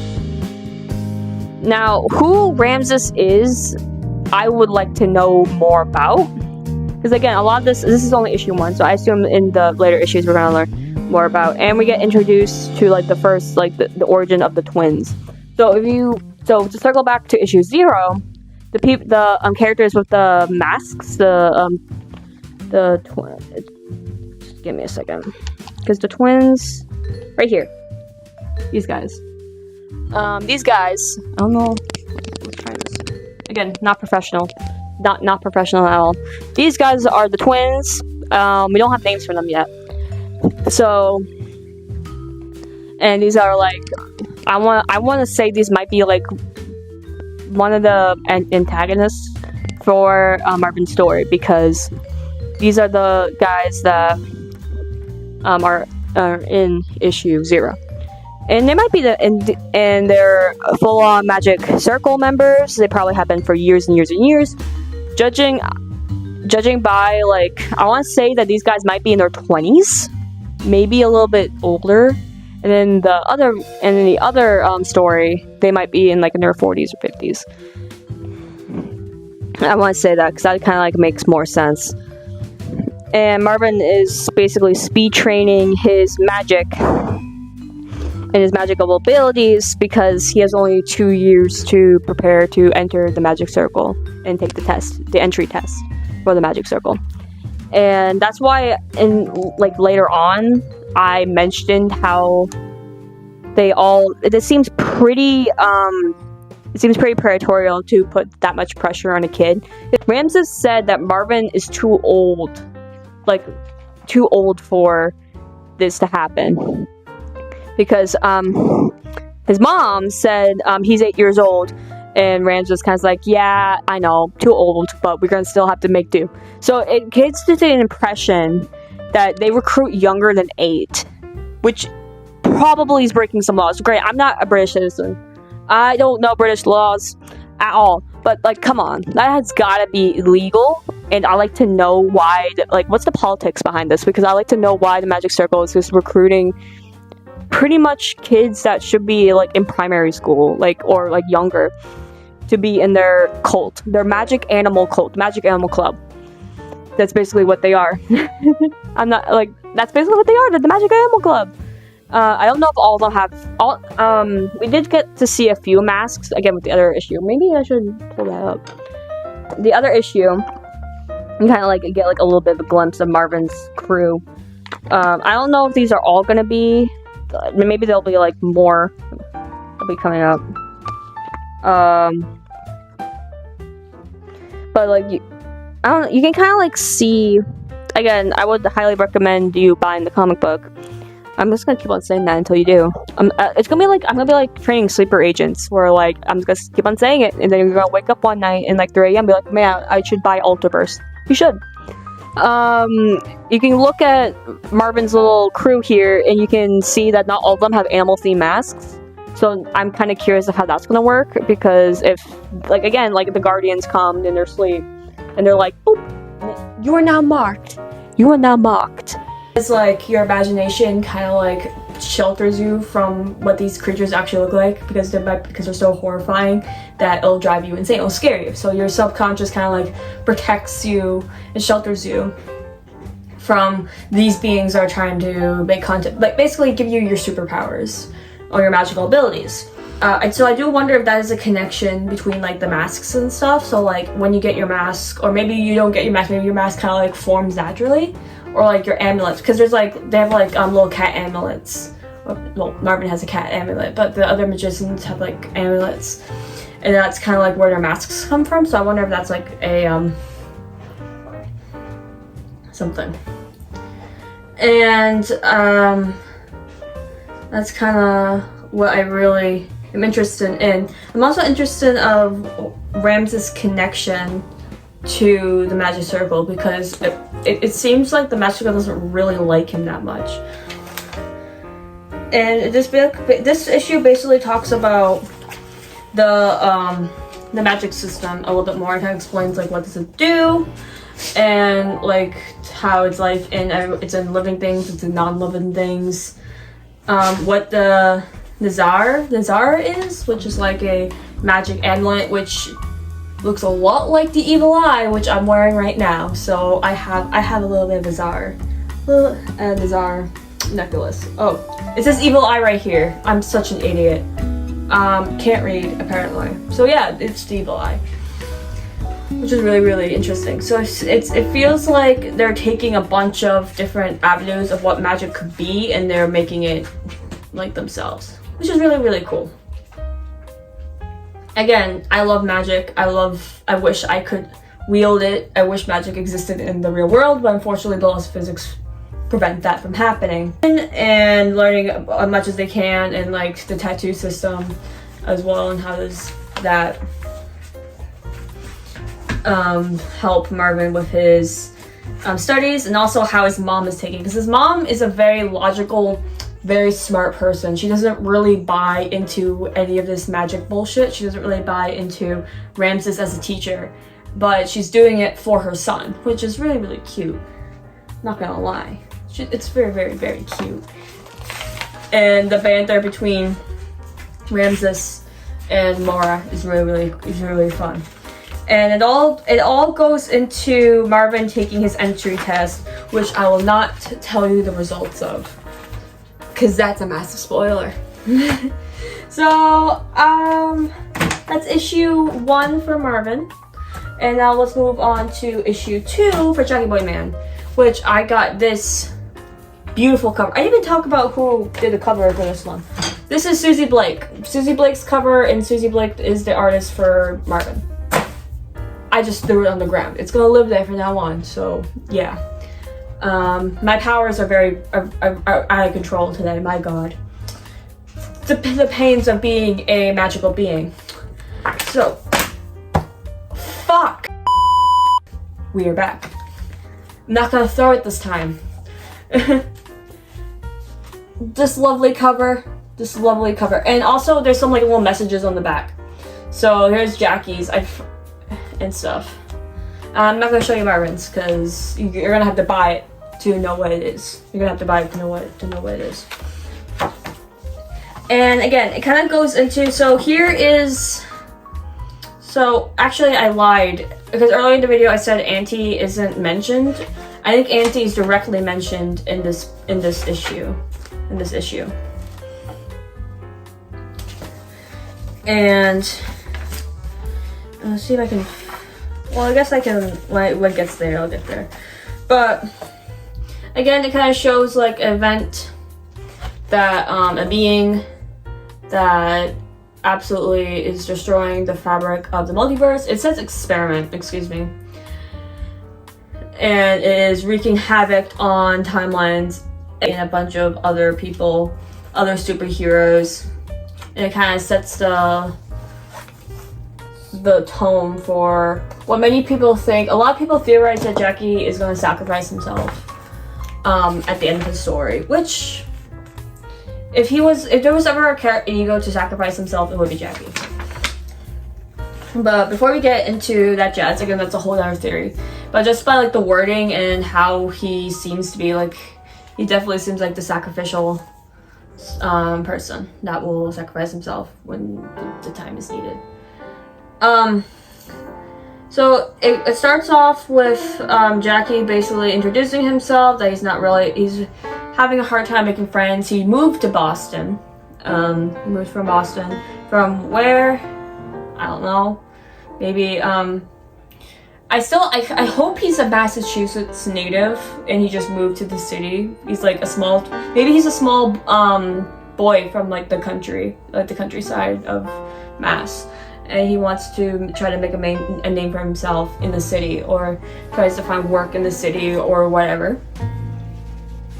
[SPEAKER 1] Now, who Ramses is, I would like to know more about, because again, a lot of this is only issue 1, so I assume in the later issues we're gonna learn more about, and we get introduced to, like, the first, like, the origin of the twins. So to circle back to issue 0, the characters with the masks, the twin. Just give me a second, because the twins, right here, these guys. I don't know. Let's try this again. Not professional, not professional at all. These guys are the twins. We don't have names for them yet. So, and these are, like, I want to say these might be, like, one of the antagonists for Marvin's story, because these are the guys that are in issue 0, and they might be and they're full-on magic circle members. They probably have been for years and years and years. Judging by, like, I want to say that these guys might be in their 20s, maybe a little bit older. And then the other story, they might be in, like, in their 40s or 50s. I want to say that because that kind of, like, makes more sense. And Marvin is basically speed training his magic and his magical abilities, because he has only 2 years to prepare to enter the magic circle and take the entry test for the magic circle. And that's why, like, later on, I mentioned how it seems pretty predatorial to put that much pressure on a kid. Ramses said that Marvin is too old for this to happen, because his mom said he's 8 years old, and Ramses kind of like, yeah, I know, too old, but we're gonna still have to make do. So it gives just an impression that they recruit younger than 8, which probably is breaking some laws. Great, I'm not a British citizen. I don't know British laws at all. But, like, come on. That has gotta be illegal. And I like to know why, what's the politics behind this? Because I like to know why the Magic Circle is just recruiting pretty much kids that should be, like, in primary school, or younger, to be in their cult. Their magic animal cult. Magic Animal Club. That's basically what they are. That's basically what they are. They're the Magic Animal Club. I don't know if all of them have... we did get to see a few masks, again, with the other issue. Maybe I should pull that up. The other issue, you kind of, get, a little bit of a glimpse of Marvin's crew. I don't know if these are all gonna be... maybe there'll be, more... that'll be coming up. But, I don't know, you can kind of, see... Again, I would highly recommend you buying the comic book. I'm just gonna keep on saying that until you do. It's gonna be I'm gonna be training sleeper agents, where I'm just gonna keep on saying it, and then you're gonna wake up one night and 3 a.m. and be like, man, I should buy ALTRVERSE. You should. You can look at Marvin's little crew here, and you can see that not all of them have animal themed masks. So I'm kind of curious of how that's gonna work, because if, like, again, like the Guardians come in their sleep and they're like, boop, you are now marked. You are now mocked. It's like your imagination kind of like shelters you from what these creatures actually look like, because they're so horrifying that it'll drive you insane. It'll scare you. So your subconscious kind of like protects you and shelters you from these beings that are trying to make content, like basically give you your superpowers or your magical abilities. So I do wonder if that is a connection between like the masks and stuff. So like when you get your mask, or maybe you don't get your mask, maybe your mask kind of like forms naturally, or like your amulets, because there's like, they have like little cat amulets. Well, Marvin has a cat amulet, but the other magicians have like amulets, and that's kind of like where their masks come from. So I wonder if that's like a something. And that's kind of what I really am interested in. I'm also interested of Ramses' connection to the magic circle, because it seems like the magic circle doesn't really like him that much. And this issue basically talks about the magic system a little bit more. It kind of explains like what does it do, and like how it's like it's in living things, it's in non-living things. What the Nazar is, which is like a magic amulet, which looks a lot like the evil eye, which I'm wearing right now. So I have a little bit of a Nazar necklace. Oh, it says evil eye right here. I'm such an idiot. Can't read apparently. So yeah, it's the evil eye, which is really, really interesting. So it feels like they're taking a bunch of different avenues of what magic could be, and they're making it like themselves, which is really, really cool. Again, I love magic. I wish I could wield it. I wish magic existed in the real world, but unfortunately the laws of physics prevent that from happening. And learning as much as they can, and like the tattoo system as well, and how does that help Marvin with his studies, and also how his mom is taking, because his mom is a very logical, very smart person. She doesn't really buy into any of this magic bullshit. She doesn't really buy into Ramses as a teacher, but she's doing it for her son, which is really, really cute. Not gonna lie. It's very, very, very cute. And the banter between Ramses and Mora is really fun. And it all goes into Marvin taking his entry test, which I will not tell you the results of, because that's a massive spoiler. So that's issue 1 for Marvin, and now let's move on to issue 2 for Jackie Boy Man, which I got this beautiful cover. I didn't even talk about who did the cover for this one. This is Suzi Blake. Suzi Blake's cover, and Suzi Blake is the artist for Marvin. I just threw it on the ground. It's gonna live there from now on, so yeah. My powers are very out of control today, my god. The pains of being a magical being. So, fuck. We are back. I'm not gonna throw it this time. This lovely cover. And also there's some like little messages on the back. So here's Jackie's and stuff. I'm not gonna show you Marvin's, because you're gonna have to buy it to know what it is. You're gonna have to buy it to know what it is. And again, it kind of goes into, so here is, so actually I lied, because earlier in the video I said Auntie isn't mentioned. I think Auntie is directly mentioned in this issue. And let's see if I can, well, I guess I can, when it gets there, I'll get there. But again, it kind of shows like an event that a being that absolutely is destroying the fabric of the multiverse. It says experiment, excuse me. And it is wreaking havoc on timelines and a bunch of other people, other superheroes. And it kind of sets the tone for what many people think. A lot of people theorize that Jackie is going to sacrifice himself at the end of the story, which if there was ever an ego to sacrifice himself, it would be Jackie. But before we get into that jazz, again, that's a whole other theory. But just by like the wording and how he seems to be, like, he definitely seems like the sacrificial person that will sacrifice himself when the time is needed. So it starts off with Jackie basically introducing himself, that he's having a hard time making friends. He moved to Boston. He moved from Boston. From where? I don't know. Maybe, I hope he's a Massachusetts native and he just moved to the city. He's like maybe he's a small boy from like the countryside of Mass. And he wants to try to make a name for himself in the city, or tries to find work in the city or whatever.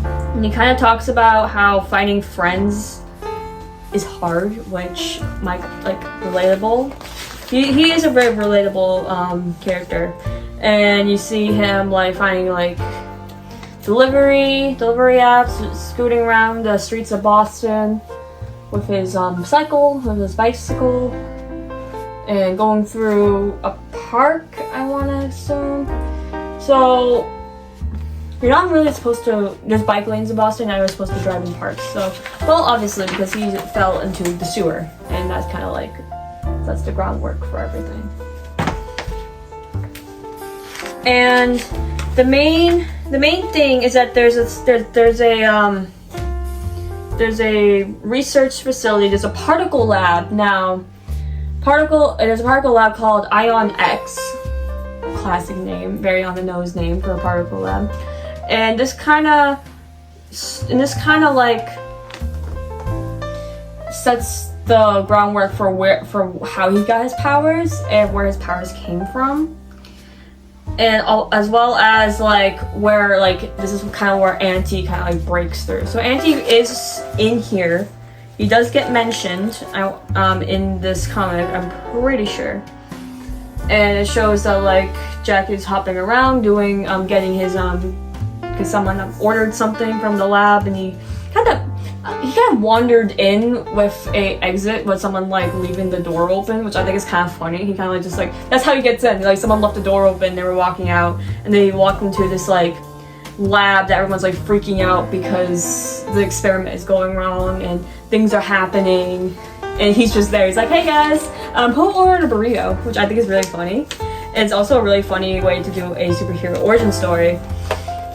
[SPEAKER 1] And he kind of talks about how finding friends is hard, which might like relatable. He is a very relatable character, and you see him like finding like delivery apps, scooting around the streets of Boston with his bicycle, and going through a park, I want to assume. So you're not really supposed to. There's bike lanes in Boston. Now you're supposed to drive in parks. So, well, obviously because he fell into the sewer, and that's kind of like. That's the groundwork for everything. And the main thing is that there's a research facility. There's a particle lab now. There's a particle lab called Ion X. Classic name, very on the nose name for a particle lab. And this kind of like sets the groundwork for how he got his powers and where his powers came from, and as well as like where like this is kind of where Auntie kind of like breaks through. So Auntie is in here. He does get mentioned in this comic, I'm pretty sure, and it shows that like Jackie's hopping around doing getting his because someone ordered something from the lab, and he kind of wandered in with a exit with someone like leaving the door open, which I think is kind of funny. He kind of like just like, that's how he gets in. Like someone left the door open, they were walking out, and they walked into this like lab that everyone's like freaking out because the experiment is going wrong and things are happening, and he's just there. He's like, hey guys, who ordered a burrito? Which I think is really funny. And it's also a really funny way to do a superhero origin story,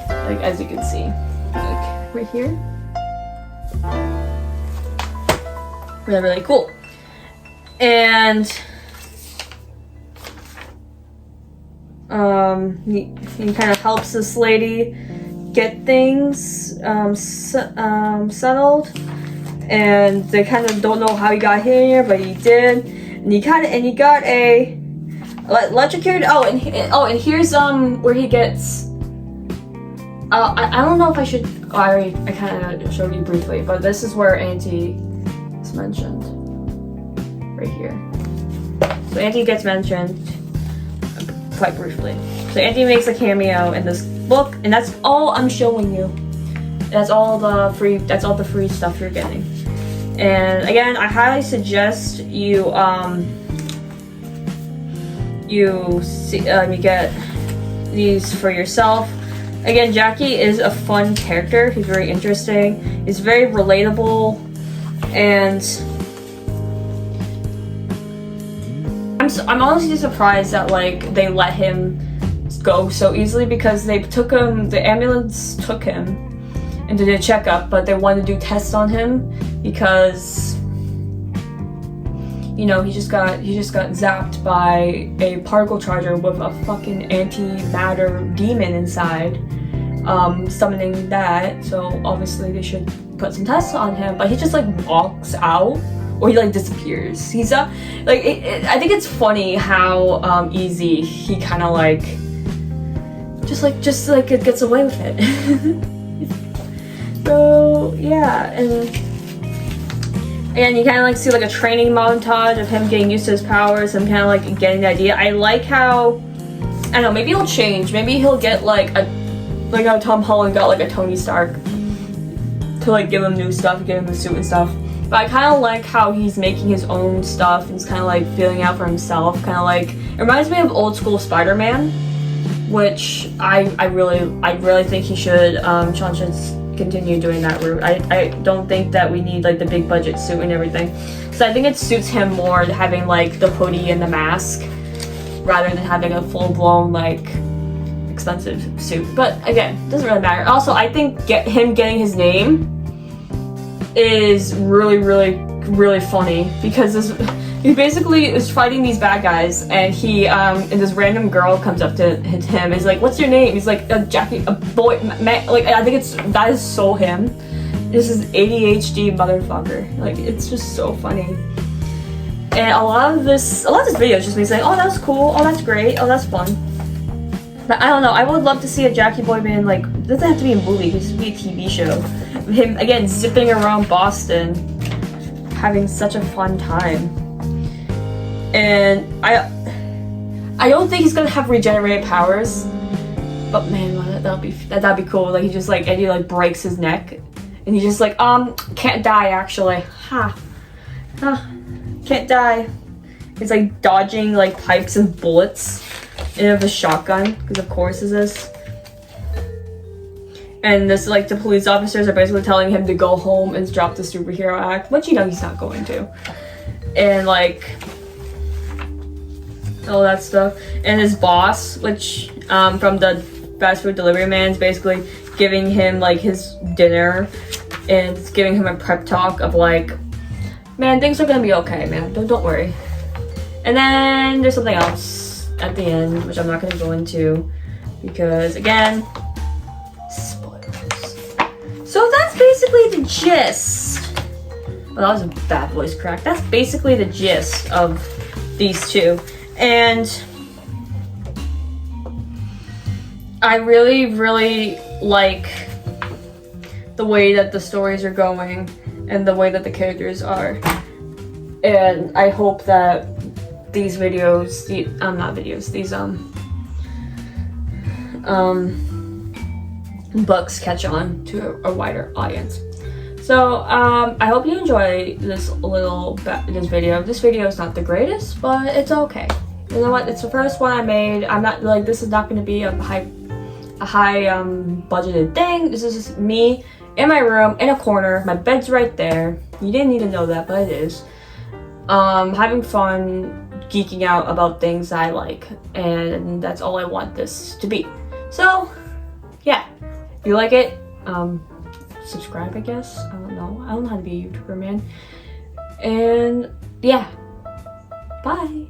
[SPEAKER 1] like as you can see, like right here. Really, really cool. And he kind of helps this lady get things settled, and they kind of don't know how he got here, but he did, and he got a electrocuted. And here's where he gets. I don't know if I should. I kind of showed you briefly, but this is where Auntie is mentioned. Right here. So Auntie gets mentioned quite briefly. So Auntie makes a cameo in this book, and that's all I'm showing you. That's all the free stuff you're getting. And again, I highly suggest you you get these for yourself. Again, Jackie is a fun character. He's very interesting. He's very relatable, and I'm honestly surprised that like they let him go so easily, because they took him. The ambulance took him and did a checkup, but they wanted to do tests on him because you know he just got zapped by a particle charger with a fucking antimatter demon inside, summoning that. So obviously they should put some tests on him, but he just like walks out, or he like disappears. He's I think it's funny how easy he kind of like just it gets away with it. So yeah, and you kind of like see like a training montage of him getting used to his powers, him kind of like getting the idea. I like how, I don't know, maybe he'll change. Maybe he'll get like how Tom Holland got like a Tony Stark to like give him new stuff, give him the suit and stuff. But I kind of like how he's making his own stuff and he's kind of like feeling out for himself. Kind of like, it reminds me of old school Spider-Man, which I really think he should, Sean should continue doing that route. I don't think that we need like the big budget suit and everything. So I think it suits him more having like the hoodie and the mask rather than having a full-blown like expensive suit. But again, doesn't really matter. Also, I think him getting his name is really funny because he basically is fighting these bad guys, and and this random girl comes up to him, is like, "What's your name?" He's like, "Jackie, a boy." Like, I think that is so him. This is ADHD motherfucker. Like, it's just so funny. And a lot of this video is just me saying, "Oh, that's cool. Oh, that's great. Oh, that's fun." But I don't know. I would love to see a Jackie Boy Band, like, it doesn't have to be a movie. It could just be a TV show. Him again zipping around Boston, having such a fun time. And I don't think he's gonna have regenerated powers, but man, that'd be cool. Like, he just like Eddie like breaks his neck, and he's just like, can't die actually, can't die. He's like dodging like pipes and bullets in the shotgun, because of course is this. And this, like, the police officers are basically telling him to go home and drop the superhero act, which, you know, he's not going to. And, like, all that stuff. And his boss, which, from the fast food delivery man, is basically giving him, like, his dinner. And it's giving him a prep talk of, like, man, things are gonna be okay, man. Don't worry. And then there's something else at the end, which I'm not gonna go into. Because, again, so that's basically the gist. Well, that was a bad voice crack. That's basically the gist of these two. And I really like the way that the stories are going and the way that the characters are. And I hope that these videos, these books catch on to a wider audience. So I hope you enjoy this video. This video is not the greatest, but it's okay. You know what? It's the first one I made. I'm not like, this is not going to be a high budgeted thing. This is just me in my room in a corner. My bed's right there. You didn't need to know that, but it is. Having fun, geeking out about things I like, and that's all I want this to be. So yeah. If you like it, subscribe, I guess. I don't know how to be a YouTuber, man. And yeah, bye.